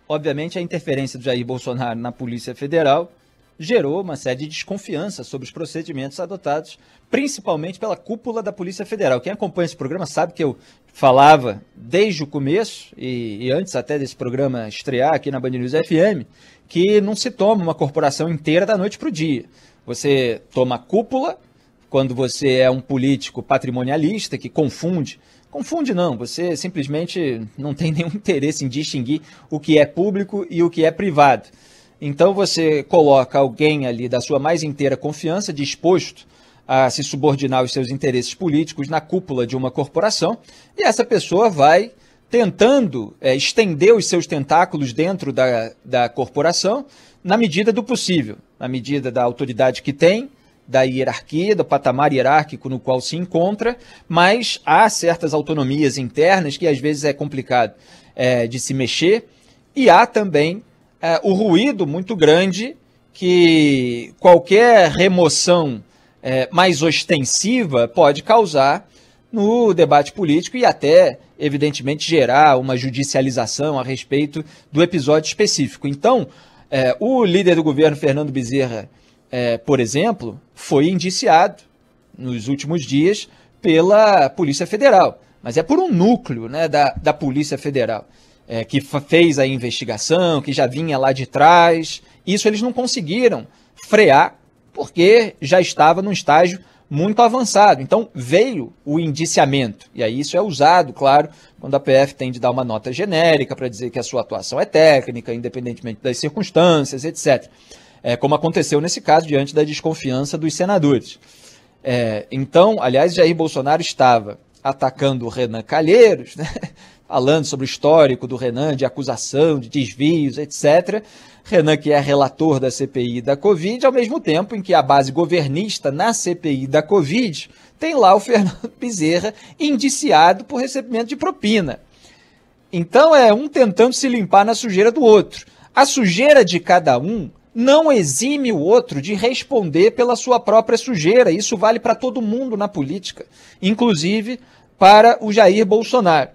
Obviamente, a interferência do Jair Bolsonaro na Polícia Federal gerou uma série de desconfiança sobre os procedimentos adotados, principalmente pela cúpula da Polícia Federal. Quem acompanha esse programa sabe que eu falava desde o começo, e antes até desse programa estrear aqui na Band News FM, que não se toma uma corporação inteira da noite para o dia. Você toma a cúpula quando você é um político patrimonialista que confunde não, você simplesmente não tem nenhum interesse em distinguir o que é público e o que é privado. Então você coloca alguém ali da sua mais inteira confiança, disposto a se subordinar aos seus interesses políticos na cúpula de uma corporação, e essa pessoa vai tentando estender os seus tentáculos dentro da corporação na medida do possível, na medida da autoridade que tem, da hierarquia, do patamar hierárquico no qual se encontra, mas há certas autonomias internas que às vezes é complicado de se mexer, e há também o ruído muito grande que qualquer remoção mais ostensiva pode causar no debate político e até, evidentemente, gerar uma judicialização a respeito do episódio específico. Então, o líder do governo, Fernando Bezerra, por exemplo, foi indiciado nos últimos dias pela Polícia Federal, mas é por um núcleo, né, da Polícia Federal, que fez a investigação, que já vinha lá de trás. Isso eles não conseguiram frear, porque já estava num estágio muito avançado. Então veio o indiciamento, e aí isso é usado, claro, quando a PF tem de dar uma nota genérica para dizer que a sua atuação é técnica, independentemente das circunstâncias, etc. Como aconteceu nesse caso, diante da desconfiança dos senadores. Então, aliás, Jair Bolsonaro estava atacando o Renan Calheiros, né? Falando sobre o histórico do Renan, de acusação, de desvios, etc. Renan, que é relator da CPI da Covid, ao mesmo tempo em que a base governista na CPI da Covid tem lá o Fernando Bezerra indiciado por recebimento de propina. Então é um tentando se limpar na sujeira do outro. A sujeira de cada um não exime o outro de responder pela sua própria sujeira. Isso vale para todo mundo na política, inclusive para o Jair Bolsonaro.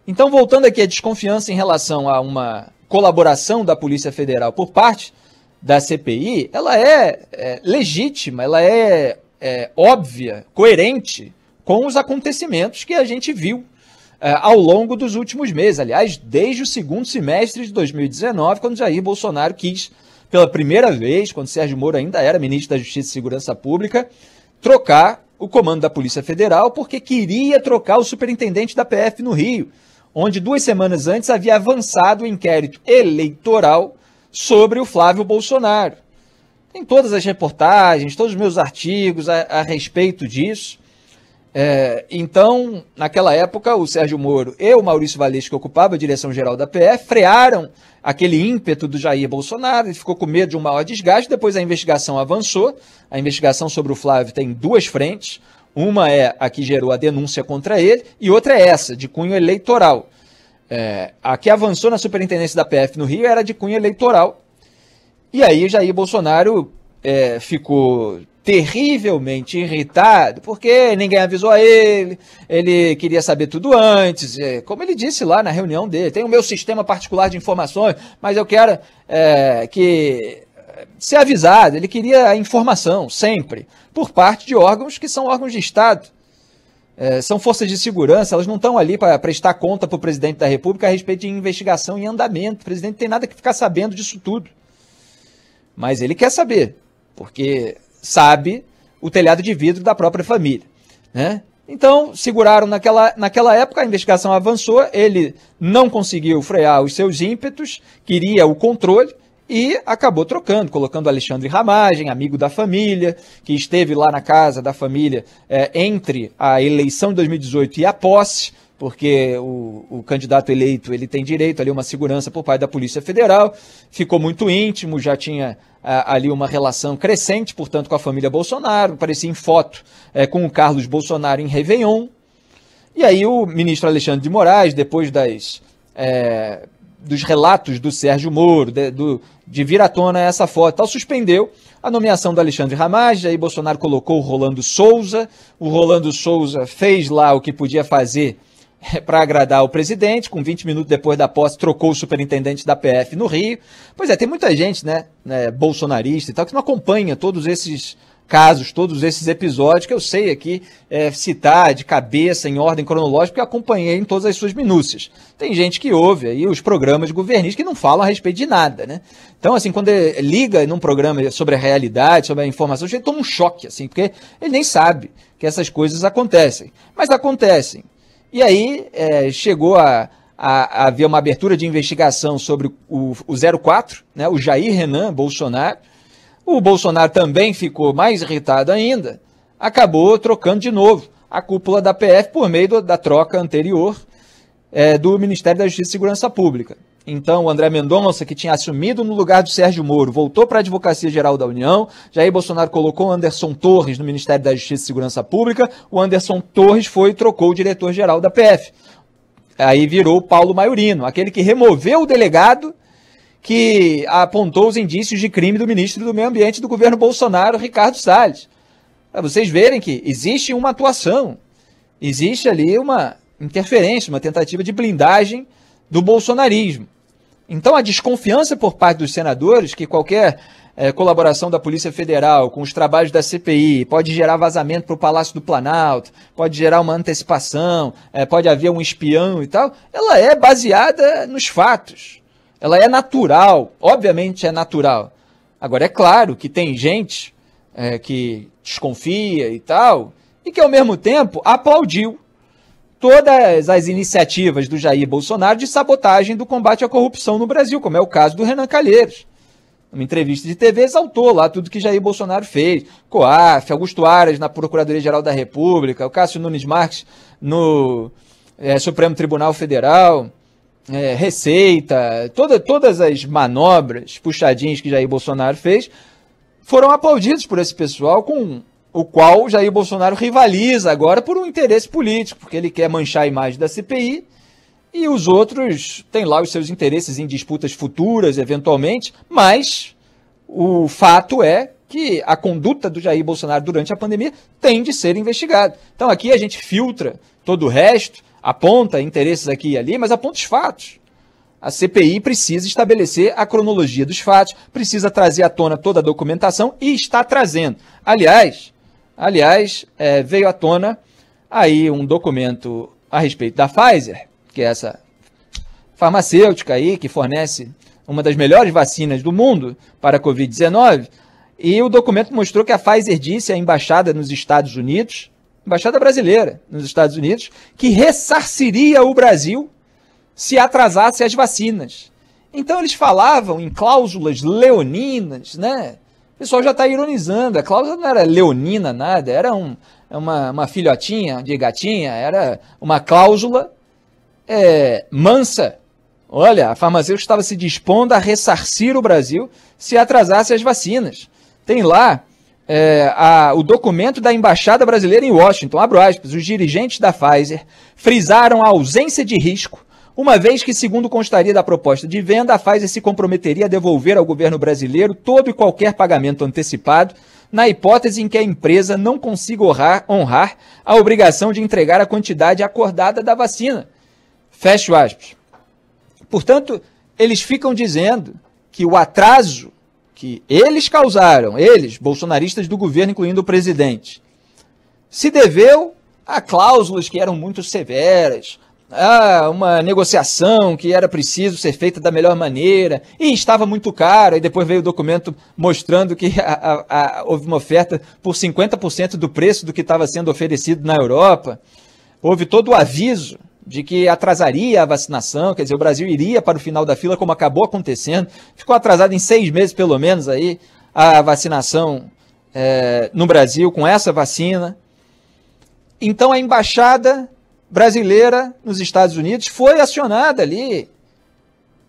Então, voltando aqui à desconfiança em relação a uma colaboração da Polícia Federal por parte da CPI, ela é legítima, ela é óbvia, coerente com os acontecimentos que a gente viu ao longo dos últimos meses. Aliás, desde o segundo semestre de 2019, quando Jair Bolsonaro quis, pela primeira vez, quando Sérgio Moro ainda era ministro da Justiça e Segurança Pública, trocar o comando da Polícia Federal, porque queria trocar o superintendente da PF no Rio, onde 2 semanas antes havia avançado o inquérito eleitoral sobre o Flávio Bolsonaro. Tem todas as reportagens, todos os meus artigos a respeito disso. Então, naquela época, o Sérgio Moro e o Maurício Valeixo, que ocupava a direção-geral da PF, frearam aquele ímpeto do Jair Bolsonaro, ele ficou com medo de um maior desgaste. Depois a investigação avançou. A investigação sobre o Flávio tem 2 frentes. Uma é a que gerou a denúncia contra ele e outra é essa, de cunho eleitoral. A que avançou na superintendência da PF no Rio era de cunho eleitoral. E aí Jair Bolsonaro ficou terrivelmente irritado, porque ninguém avisou a ele, ele queria saber tudo antes, como ele disse lá na reunião dele, tem o meu sistema particular de informações, mas eu quero ser avisado. Ele queria a informação, sempre, por parte de órgãos que são órgãos de Estado. São forças de segurança, elas não estão ali para prestar conta para o presidente da República a respeito de investigação em andamento. O presidente não tem nada que ficar sabendo disso tudo. Mas ele quer saber, porque sabe o telhado de vidro da própria família, né? Então, seguraram naquela época, a investigação avançou, ele não conseguiu frear os seus ímpetos, queria o controle, e acabou trocando, colocando Alexandre Ramagem, amigo da família, que esteve lá na casa da família entre a eleição de 2018 e a posse, porque o candidato eleito ele tem direito ali a uma segurança por parte da Polícia Federal, ficou muito íntimo, já tinha ali uma relação crescente, portanto, com a família Bolsonaro, aparecia em foto com o Carlos Bolsonaro em Réveillon. E aí o ministro Alexandre de Moraes, depois dos relatos do Sérgio Moro, de vir à tona essa foto, tal, suspendeu a nomeação do Alexandre Ramagem. Aí Bolsonaro colocou o Rolando Souza fez lá o que podia fazer para agradar o presidente, com 20 minutos depois da posse, trocou o superintendente da PF no Rio. Pois é, tem muita gente, né, bolsonarista e tal, que não acompanha todos esses casos, todos esses episódios, que eu sei aqui citar de cabeça, em ordem cronológica, porque eu acompanhei em todas as suas minúcias. Tem gente que ouve aí os programas governistas que não falam a respeito de nada, né? Então, assim, quando ele liga num programa sobre a realidade, sobre a informação, ele toma um choque, assim, porque ele nem sabe que essas coisas acontecem. Mas acontecem. E aí chegou a haver uma abertura de investigação sobre o 04, né, o Jair Renan Bolsonaro. O Bolsonaro também ficou mais irritado ainda, acabou trocando de novo a cúpula da PF por meio da troca anterior do Ministério da Justiça e Segurança Pública. Então, o André Mendonça, que tinha assumido no lugar do Sérgio Moro, voltou para a Advocacia Geral da União. Jair Bolsonaro colocou o Anderson Torres no Ministério da Justiça e Segurança Pública. O Anderson Torres foi e trocou o diretor-geral da PF. Aí virou o Paulo Maiorino, aquele que removeu o delegado que apontou os indícios de crime do ministro do Meio Ambiente do governo Bolsonaro, Ricardo Salles. Para vocês verem que existe uma atuação, existe ali uma interferência, uma tentativa de blindagem do bolsonarismo. Então, a desconfiança por parte dos senadores que qualquer colaboração da Polícia Federal com os trabalhos da CPI pode gerar vazamento para o Palácio do Planalto, pode gerar uma antecipação, pode haver um espião e tal, ela é baseada nos fatos. Ela é natural, obviamente é natural. Agora, é claro que tem gente que desconfia e tal, e que ao mesmo tempo aplaudiu todas as iniciativas do Jair Bolsonaro de sabotagem do combate à corrupção no Brasil, como é o caso do Renan Calheiros. Numa entrevista de TV, exaltou lá tudo que Jair Bolsonaro fez. COAF, Augusto Aras na Procuradoria-Geral da República, o Cássio Nunes Marques no Supremo Tribunal Federal, Receita, todas as manobras, puxadinhas que Jair Bolsonaro fez, foram aplaudidos por esse pessoal com o qual Jair Bolsonaro rivaliza agora por um interesse político, porque ele quer manchar a imagem da CPI e os outros têm lá os seus interesses em disputas futuras, eventualmente, mas o fato é que a conduta do Jair Bolsonaro durante a pandemia tem de ser investigada. Então aqui a gente filtra todo o resto, aponta interesses aqui e ali, mas aponta os fatos. A CPI precisa estabelecer a cronologia dos fatos, precisa trazer à tona toda a documentação e está trazendo. Aliás, veio à tona aí um documento a respeito da Pfizer, que é essa farmacêutica aí que fornece uma das melhores vacinas do mundo para a Covid-19, e o documento mostrou que a Pfizer disse à embaixada nos Estados Unidos, embaixada brasileira nos Estados Unidos, que ressarciria o Brasil se atrasasse as vacinas. Então eles falavam em cláusulas leoninas, né? O pessoal já está ironizando, a cláusula não era leonina nada, era uma filhotinha de gatinha, era uma cláusula mansa. Olha, a farmacêutica estava se dispondo a ressarcir o Brasil se atrasasse as vacinas. Tem lá o documento da Embaixada Brasileira em Washington, abro aspas, os dirigentes da Pfizer frisaram a ausência de risco, uma vez que, segundo constaria da proposta de venda, a Pfizer se comprometeria a devolver ao governo brasileiro todo e qualquer pagamento antecipado, na hipótese em que a empresa não consiga honrar a obrigação de entregar a quantidade acordada da vacina. Fecho aspas. Portanto, eles ficam dizendo que o atraso que eles causaram, eles, bolsonaristas do governo, incluindo o presidente, se deveu a cláusulas que eram muito severas, a uma negociação que era preciso ser feita da melhor maneira e estava muito caro, e depois veio o documento mostrando que houve uma oferta por 50% do preço do que estava sendo oferecido na Europa. Houve todo o aviso de que atrasaria a vacinação, quer dizer, o Brasil iria para o final da fila, como acabou acontecendo. Ficou atrasado em 6 meses, pelo menos, aí, a vacinação no Brasil com essa vacina. Então, a embaixada brasileira nos Estados Unidos foi acionada ali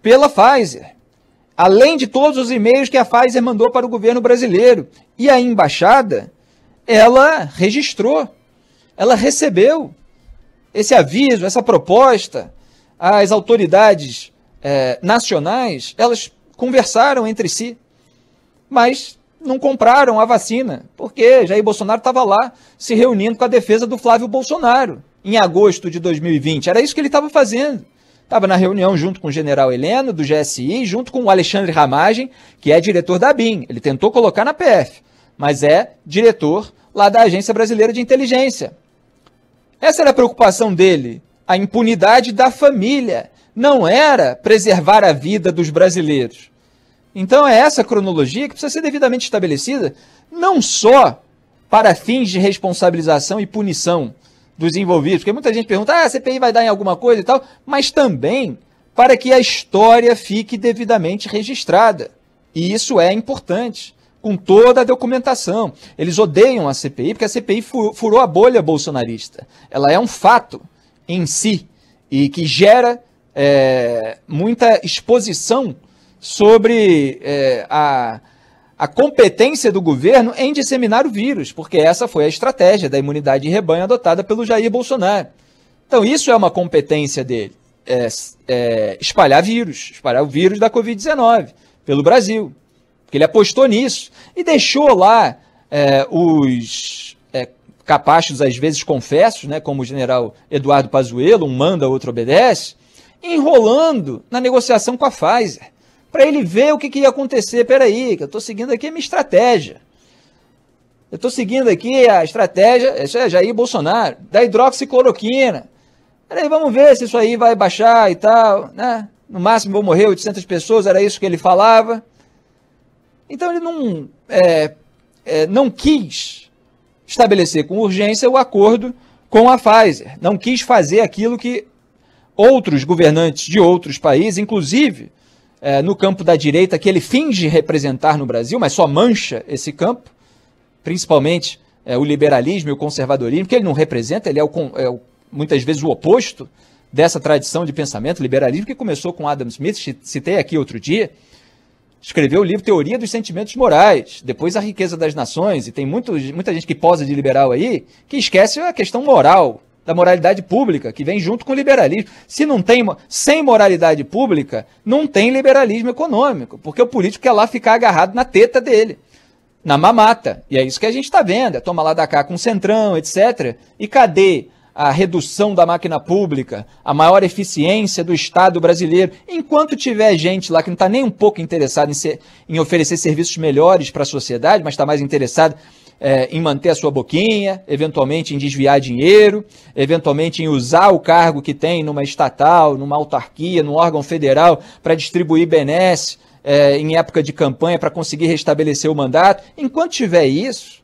pela Pfizer, além de todos os e-mails que a Pfizer mandou para o governo brasileiro. E a embaixada, ela registrou, ela recebeu esse aviso, essa proposta. As autoridades nacionais, elas conversaram entre si, mas não compraram a vacina, porque Jair Bolsonaro estava lá se reunindo com a defesa do Flávio Bolsonaro, em agosto de 2020. Era isso que ele estava fazendo. Estava na reunião junto com o general Heleno, do GSI, junto com o Alexandre Ramagem, que é diretor da ABIN. Ele tentou colocar na PF, mas é diretor lá da Agência Brasileira de Inteligência. Essa era a preocupação dele, a impunidade da família. Não era preservar a vida dos brasileiros. Então é essa cronologia que precisa ser devidamente estabelecida, não só para fins de responsabilização e punição dos envolvidos, porque muita gente pergunta, a CPI vai dar em alguma coisa e tal, mas também para que a história fique devidamente registrada. E isso é importante, com toda a documentação. Eles odeiam a CPI, porque a CPI furou a bolha bolsonarista. Ela é um fato em si, e que gera muita exposição sobre a competência do governo em disseminar o vírus, porque essa foi a estratégia da imunidade de rebanho adotada pelo Jair Bolsonaro. Então isso é uma competência dele, espalhar o vírus da Covid-19 pelo Brasil, porque ele apostou nisso e deixou lá os capachos, às vezes confessos, né, como o general Eduardo Pazuello, um manda, outro obedece, enrolando na negociação com a Pfizer, para ele ver o que ia acontecer. Peraí, que eu estou seguindo aqui a minha estratégia. Eu estou seguindo aqui a estratégia, isso é Jair Bolsonaro, da hidroxicloroquina. Peraí, vamos ver se isso aí vai baixar e tal, né? No máximo vão morrer 800 pessoas, era isso que ele falava. Então ele não quis estabelecer com urgência o acordo com a Pfizer. Não quis fazer aquilo que outros governantes de outros países, inclusive no campo da direita, que ele finge representar no Brasil, mas só mancha esse campo, principalmente o liberalismo e o conservadorismo, que ele não representa, ele é muitas vezes o oposto dessa tradição de pensamento, liberalismo, que começou com Adam Smith, citei aqui outro dia, escreveu o livro Teoria dos Sentimentos Morais, depois A Riqueza das Nações, e tem muita gente que posa de liberal aí, que esquece a questão moral, da moralidade pública, que vem junto com o liberalismo. Sem moralidade pública, não tem liberalismo econômico, porque o político quer lá ficar agarrado na teta dele, na mamata. E é isso que a gente está vendo, toma lá da cá com o Centrão, etc. E cadê a redução da máquina pública, a maior eficiência do Estado brasileiro? Enquanto tiver gente lá que não está nem um pouco interessada em oferecer serviços melhores para a sociedade, mas está mais interessada em manter a sua boquinha, eventualmente em desviar dinheiro, eventualmente em usar o cargo que tem numa estatal, numa autarquia, num órgão federal para distribuir benesse em época de campanha para conseguir restabelecer o mandato. Enquanto tiver isso,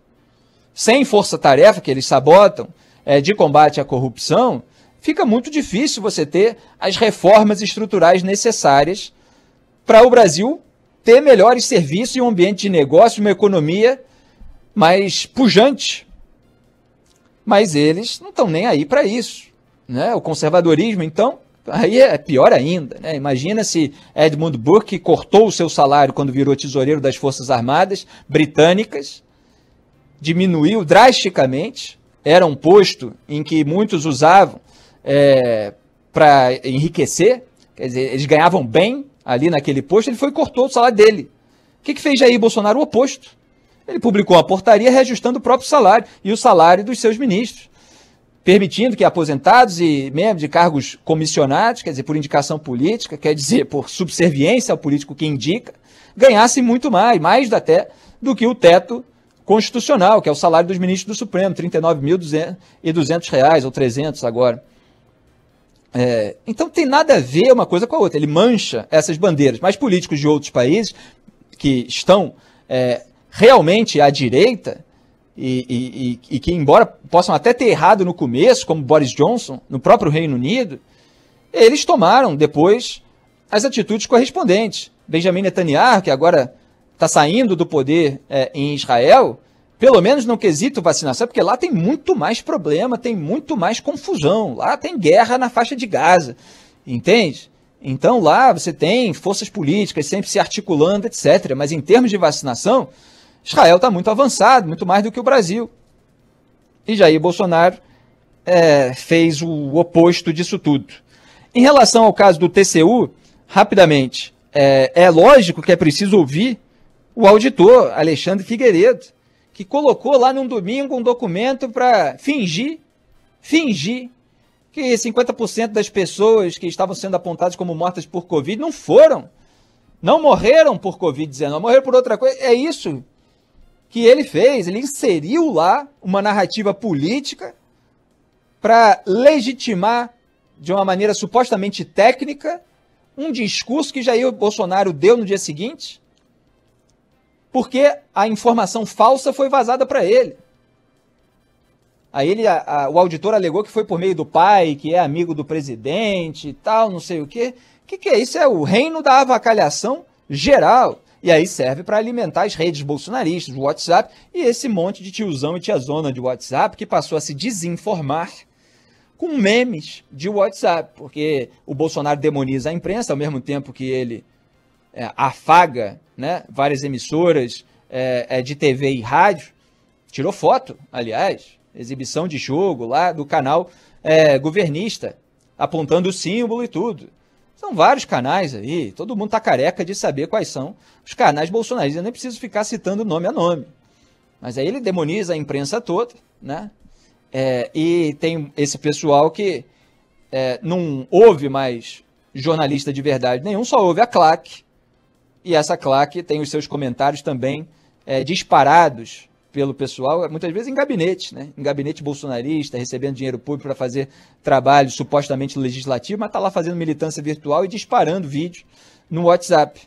sem força-tarefa que eles sabotam, de combate à corrupção, fica muito difícil você ter as reformas estruturais necessárias para o Brasil ter melhores serviços e um ambiente de negócio, uma economia mais pujante. Mas eles não estão nem aí para isso, né? O conservadorismo, então, aí é pior ainda, né? Imagina se Edmund Burke cortou o seu salário quando virou tesoureiro das Forças Armadas Britânicas, diminuiu drasticamente, era um posto em que muitos usavam para enriquecer, quer dizer, eles ganhavam bem ali naquele posto, ele foi e cortou o salário dele. O que fez Jair Bolsonaro? O oposto. Ele publicou uma portaria reajustando o próprio salário e o salário dos seus ministros, permitindo que aposentados e membros de cargos comissionados, quer dizer, por indicação política, quer dizer, por subserviência ao político que indica, ganhassem muito mais até do que o teto constitucional, que é o salário dos ministros do Supremo, R$ 39.200 ou 300 agora. Então tem nada a ver uma coisa com a outra. Ele mancha essas bandeiras. Mas políticos de outros países que estão realmente à direita e que, embora possam até ter errado no começo, como Boris Johnson, no próprio Reino Unido, eles tomaram depois as atitudes correspondentes. Benjamin Netanyahu, que agora está saindo do poder em Israel, pelo menos no quesito vacinação, porque lá tem muito mais problema, tem muito mais confusão, lá tem guerra na faixa de Gaza, entende? Então lá você tem forças políticas sempre se articulando, etc. Mas em termos de vacinação, Israel está muito avançado, muito mais do que o Brasil. E Jair Bolsonaro fez o oposto disso tudo. Em relação ao caso do TCU, rapidamente, é lógico que é preciso ouvir o auditor Alexandre Figueiredo, que colocou lá num domingo um documento para fingir que 50% das pessoas que estavam sendo apontadas como mortas por Covid não foram. Não morreram por Covid-19, morreram por outra coisa. É isso que ele fez. Ele inseriu lá uma narrativa política para legitimar, de uma maneira supostamente técnica, um discurso que Jair Bolsonaro deu no dia seguinte, porque a informação falsa foi vazada para ele. Aí o auditor alegou que foi por meio do pai, que é amigo do presidente e tal, não sei o quê. O que é isso? É o reino da avacalhação geral. E aí serve para alimentar as redes bolsonaristas, o WhatsApp, e esse monte de tiozão e tiazona de WhatsApp que passou a se desinformar com memes de WhatsApp, porque o Bolsonaro demoniza a imprensa, ao mesmo tempo que ele afaga, né, várias emissoras de TV e rádio. Tirou foto, aliás, exibição de jogo lá do canal governista, apontando o símbolo e tudo. São vários canais aí, todo mundo tá careca de saber quais são os canais bolsonaristas. Eu nem preciso ficar citando nome a nome. Mas aí ele demoniza a imprensa toda, né? E tem esse pessoal que não ouve mais jornalista de verdade nenhum, só ouve a claque. E essa claque tem os seus comentários também disparados pelo pessoal, muitas vezes em gabinete, né? Em gabinete bolsonarista, recebendo dinheiro público para fazer trabalho supostamente legislativo, mas está lá fazendo militância virtual e disparando vídeo no WhatsApp.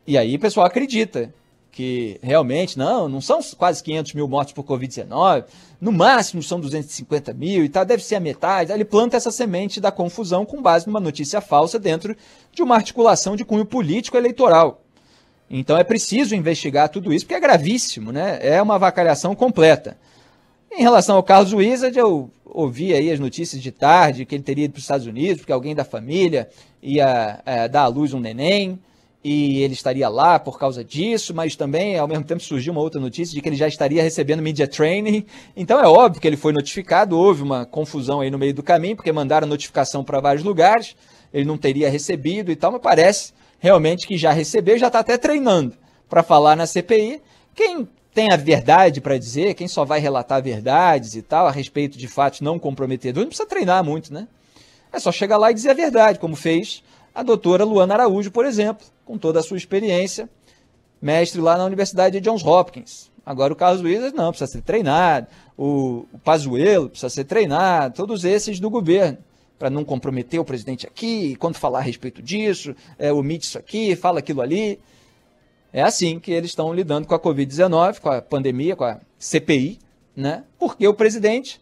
E aí o pessoal acredita que realmente, não são quase 500 mil mortos por Covid-19, no máximo são 250 mil e tal, deve ser a metade. Aí ele planta essa semente da confusão com base numa notícia falsa dentro de uma articulação de cunho político eleitoral. Então é preciso investigar tudo isso, porque é gravíssimo, né? É uma avacalhação completa. Em relação ao Carlos Wizard, eu ouvi aí as notícias de tarde que ele teria ido para os Estados Unidos, porque alguém da família ia dar à luz um neném, e ele estaria lá por causa disso, mas também, ao mesmo tempo, surgiu uma outra notícia de que ele já estaria recebendo media training. Então é óbvio que ele foi notificado, houve uma confusão aí no meio do caminho, porque mandaram notificação para vários lugares, ele não teria recebido e tal, mas parece realmente que já recebeu, já está até treinando para falar na CPI. Quem tem a verdade para dizer, quem só vai relatar verdades e tal, a respeito de fatos não comprometedores, não precisa treinar muito, né? É só chegar lá e dizer a verdade, como fez a doutora Luana Araújo, por exemplo, com toda a sua experiência, mestre lá na Universidade de Johns Hopkins. Agora o Carlos Wizard não, precisa ser treinado, o Pazuello precisa ser treinado, todos esses do governo, para não comprometer o presidente aqui, e quando falar a respeito disso, omite isso aqui, fala aquilo ali. É assim que eles estão lidando com a Covid-19, com a pandemia, com a CPI, né? Porque o presidente,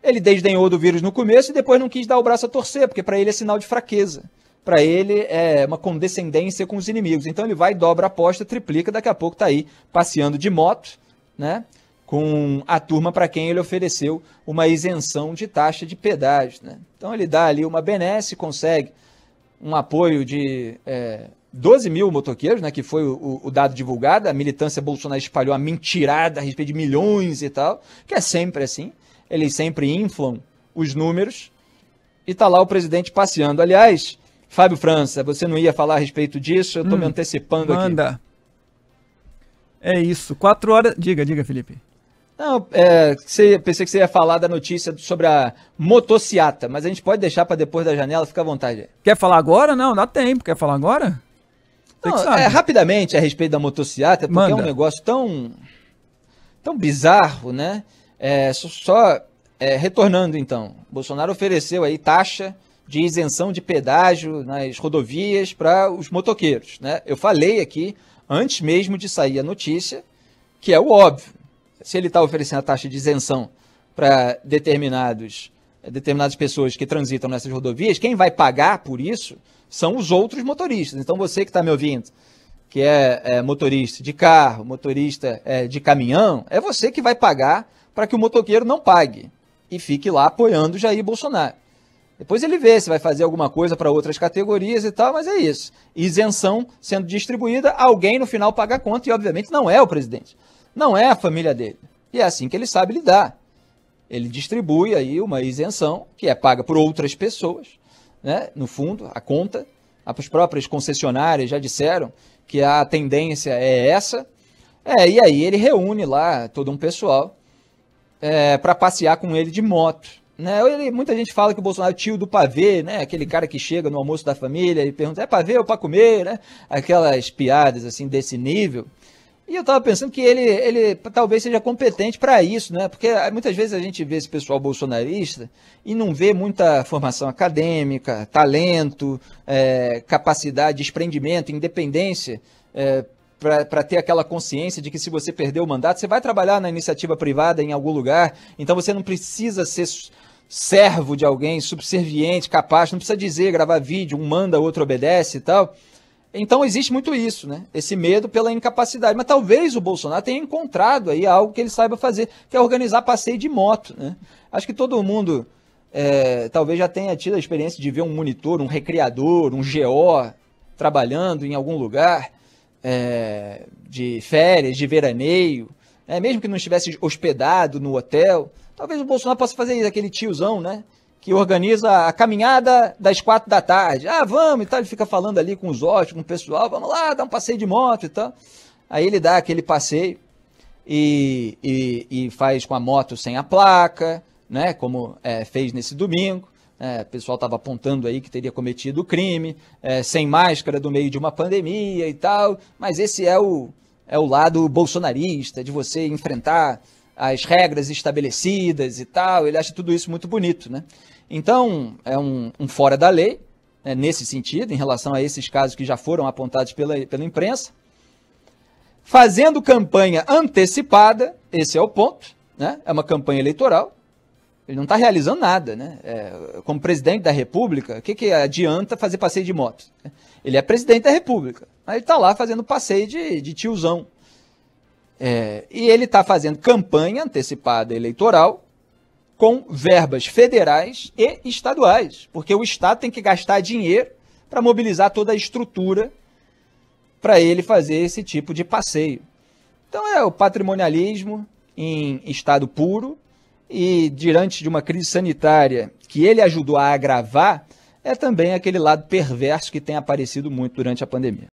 ele desdenhou do vírus no começo e depois não quis dar o braço a torcer, porque para ele é sinal de fraqueza. Para ele é uma condescendência com os inimigos. Então ele vai, dobra a aposta, triplica, daqui a pouco está aí passeando de moto, né? Com a turma para quem ele ofereceu uma isenção de taxa de pedágio, né? Então ele dá ali uma benesse, consegue um apoio de 12 mil motoqueiros, né, que foi o dado divulgado. A militância bolsonarista espalhou a mentirada a respeito de milhões e tal, que é sempre assim, eles sempre inflam os números, e está lá o presidente passeando. Aliás, Fábio França, você não ia falar a respeito disso, eu estou me antecipando aqui. Manda. É isso, 4 horas... Diga, Felipe. Não, pensei que você ia falar da notícia sobre a motociata, mas a gente pode deixar para depois da janela, fica à vontade. Quer falar agora? Não, dá tempo. Quer falar agora? Não, rapidamente a respeito da motociata, porque é um negócio tão bizarro, né? Retornando então, Bolsonaro ofereceu aí taxa de isenção de pedágio nas rodovias para os motoqueiros, né? Eu falei aqui, antes mesmo de sair a notícia, que é o óbvio. Se ele está oferecendo a taxa de isenção para determinadas pessoas que transitam nessas rodovias, quem vai pagar por isso são os outros motoristas. Então você que está me ouvindo, que é motorista de carro, motorista de caminhão, é você que vai pagar para que o motoqueiro não pague e fique lá apoiando Jair Bolsonaro. Depois ele vê se vai fazer alguma coisa para outras categorias e tal, mas é isso. Isenção sendo distribuída, alguém no final paga a conta e obviamente não é o presidente. Não é a família dele. E é assim que ele sabe lidar. Ele distribui aí uma isenção que é paga por outras pessoas, né? No fundo, a conta, as próprias concessionárias já disseram que a tendência é essa. E aí ele reúne lá todo um pessoal para passear com ele de moto, né? Muita gente fala que o Bolsonaro é o tio do pavê, né? Aquele cara que chega no almoço da família e pergunta, é pavê ou para comer, né? Aquelas piadas assim desse nível. E eu estava pensando que ele talvez seja competente para isso, né? Porque muitas vezes a gente vê esse pessoal bolsonarista e não vê muita formação acadêmica, talento, capacidade, desprendimento, independência, para ter aquela consciência de que se você perder o mandato, você vai trabalhar na iniciativa privada em algum lugar, então você não precisa ser servo de alguém, subserviente, capaz, não precisa dizer, gravar vídeo, um manda, outro obedece e tal. Então existe muito isso, né? Esse medo pela incapacidade. Mas talvez o Bolsonaro tenha encontrado aí algo que ele saiba fazer, que é organizar passeio de moto, né? Acho que todo mundo talvez já tenha tido a experiência de ver um monitor, um recreador, um GO trabalhando em algum lugar de férias, de veraneio, mesmo que não estivesse hospedado no hotel. Talvez o Bolsonaro possa fazer isso, aquele tiozão, né? Que organiza a caminhada das 4 da tarde. Ah, vamos e tal. Ele fica falando ali com os óticos, com o pessoal. Vamos lá, dar um passeio de moto e tal. Aí ele dá aquele passeio e faz com a moto sem a placa, né? Como fez nesse domingo. O pessoal estava apontando aí que teria cometido o crime, sem máscara no meio de uma pandemia e tal. Mas esse é o lado bolsonarista, de você enfrentar as regras estabelecidas e tal. Ele acha tudo isso muito bonito, né? Então, é um fora da lei, nesse sentido, em relação a esses casos que já foram apontados pela imprensa. Fazendo campanha antecipada, esse é o ponto, né? É uma campanha eleitoral. Ele não está realizando nada, né? Como presidente da República, o que adianta fazer passeio de moto? Ele é presidente da República, mas ele está lá fazendo passeio de tiozão. E ele está fazendo campanha antecipada eleitoral com verbas federais e estaduais, porque o Estado tem que gastar dinheiro para mobilizar toda a estrutura para ele fazer esse tipo de passeio. Então é o patrimonialismo em estado puro, e diante de uma crise sanitária que ele ajudou a agravar, é também aquele lado perverso que tem aparecido muito durante a pandemia.